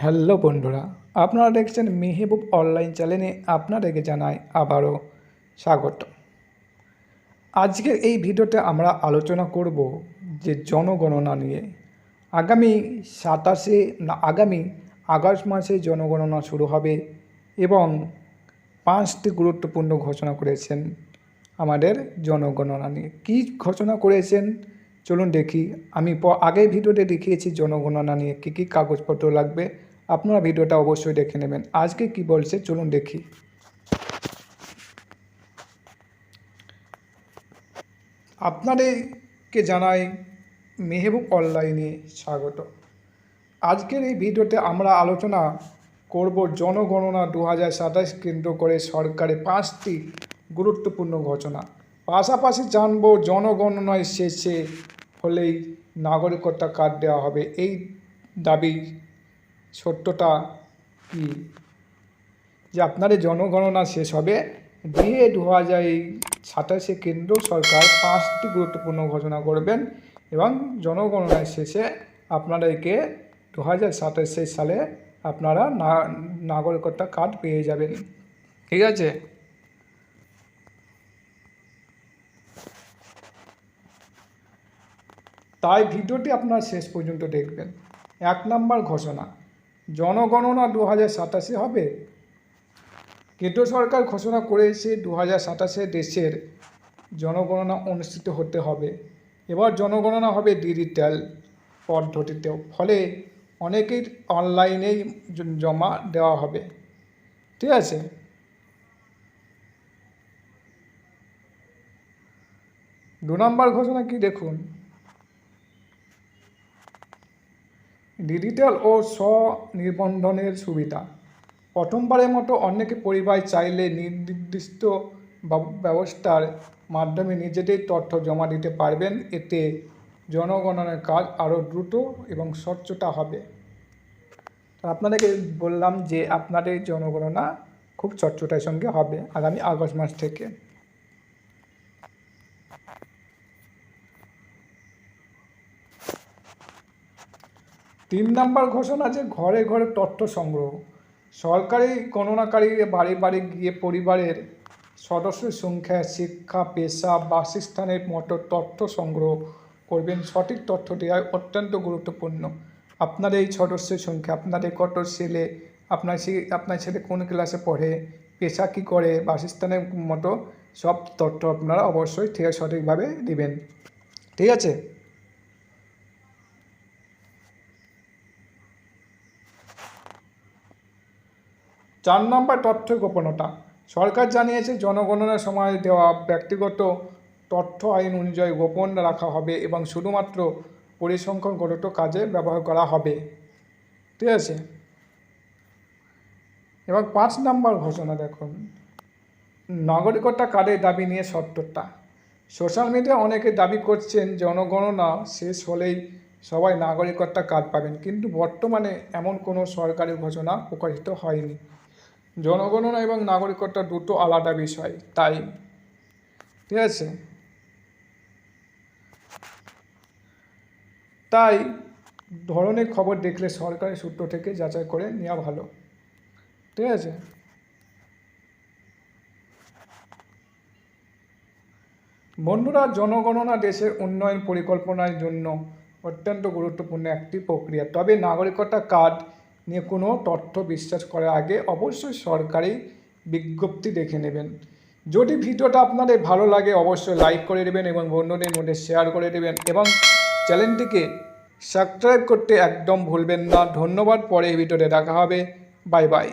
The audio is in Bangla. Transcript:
হ্যালো বন্ধুরা, আপনারা দেখছেন মেহবুব অনলাইন চ্যানেলে আপনাদেরকে জানাই আবারও স্বাগত। আজকের এই ভিডিওতে আমরা আলোচনা করব যে জনগণনা নিয়ে। আগামী আগস্ট মাসে জনগণনা শুরু হবে এবং 5টি গুরুত্বপূর্ণ ঘোষণা করেছেন আমাদের জনগণনা নিয়ে। কী ঘোষণা করেছেন চলুন দেখি। আমি আগের ভিডিওতে দেখিয়েছি জনগণনা নিয়ে কী কী কাগজপত্র লাগবে, আপনারা ভিডিওটা অবশ্যই দেখে নেবেন। আজকে কি বলছে চলুন দেখি। আপনাদেরকে জানাই মেহবুব অনলাইনে স্বাগত। আজকের এই ভিডিওতে আমরা আলোচনা করব জনগণনা 2027 কেন্দ্র করে সরকারের 5টি গুরুত্বপূর্ণ ঘোষণা। পাশাপাশি জানব জনগণনায় শেষে হলেই নাগরিকত্ব কার্ড দেওয়া হবে। এই দাবি সত্যতা কি, যে আপনাদের জনগণনা শেষ হবে দিয়ে 2027 কেন্দ্র সরকার 5টি গুরুত্বপূর্ণ ঘোষণা করবেন এবং জনগণনার শেষে আপনাদেরকে 2027 সালে আপনারা নাগরিকত্ব কার্ড পেয়ে যাবেন। ঠিক আছে, তাই ভিডিওটি আপনারা শেষ পর্যন্ত দেখবেন। 1 নম্বর ঘোষণা, জনগণনা 2027 হবে। কেন্দ্র সরকার ঘোষণা করেছে 2027 দেশের জনগণনা অনুষ্ঠিত হতে হবে। এবার জনগণনা হবে ডিজিটাল পদ্ধতিতেও, ফলে অনেকেই অনলাইনেই জমা দেওয়া হবে। ঠিক আছে, দু নম্বর ঘোষণা কি দেখুন, ডিজিটাল ও স্বনিবন্ধনের সুবিধা। প্রথমবারের মতো অনেকে পরিবার চাইলে নির্দিষ্ট ব্যবস্থার মাধ্যমে নিজেদের তথ্য জমা দিতে পারবেন। এতে জনগণনার কাজ আরও দ্রুত এবং স্বচ্ছতা হবে। আপনাদেরকে বললাম যে আপনাদের জনগণনা খুব স্বচ্ছতার সঙ্গে হবে আগামী আগস্ট মাস থেকে। তিন নম্বর ঘোষণা, যে ঘরে ঘরে তথ্য সংগ্রহ। সরকারি গণনাকারী বাড়ি বাড়ি গিয়ে পরিবারের সদস্যের সংখ্যা, শিক্ষা, পেশা, বাসস্থানের মতো তথ্য সংগ্রহ করবেন। সঠিক তথ্য দেওয়া অত্যন্ত গুরুত্বপূর্ণ। আপনার এই সদস্যের সংখ্যা, আপনাদের কত ছেলে, আপনার ছেলে কোন ক্লাসে পড়ে, পেশা কী করে, বাসস্থানের মতো সব তথ্য আপনারা অবশ্যই সঠিকভাবে দিবেন। ঠিক আছে, 4 নম্বর তথ্য গোপনতা। সরকার জানিয়েছে জনগণনার সময় দেওয়া ব্যক্তিগত তথ্য আইন অনুযায়ী গোপন রাখা হবে এবং শুধুমাত্র পরিসংখ্যানগত কাজে ব্যবহার করা হবে। ঠিক আছে, এবং 5 নম্বর ঘোষণা দেখুন, নাগরিকত্ব কার্ডের দাবি নিয়ে সত্যতা। সোশ্যাল মিডিয়ায় অনেকে দাবি করছেন জনগণনা শেষ হলেই সবাই নাগরিকত্ব কার্ড পাবেন, কিন্তু বর্তমানে এমন কোনো সরকারি ঘোষণা প্রকাশিত হয়নি। জনগণনা এবং নাগরিকত্ব দুটো আলাদা বিষয়, তাই ঠিক আছে, তাই ধরনের খবর দেখলে সরকারি সূত্র থেকে যাচাই করে নেওয়া ভালো। ঠিক আছে, বন্ধুরা, জনগণনা দেশের উন্নয়ন পরিকল্পনার জন্য অত্যন্ত গুরুত্বপূর্ণ একটি প্রক্রিয়া। তবে নাগরিকত্ব কার্ড নিয়ে কোনো তথ্য বিশ্বাস করার আগে অবশ্যই সরকারি বিজ্ঞপ্তি দেখে নেবেন। যদি ভিডিওটা আপনাদের ভালো লাগে অবশ্যই লাইক করে দেবেন এবং বন্ধুদের মধ্যে শেয়ার করে দেবেন এবং চ্যানেলটিকে সাবস্ক্রাইব করতে একদম ভুলবেন না। ধন্যবাদ, পরে এই ভিডিওতে দেখা হবে। Bye bye.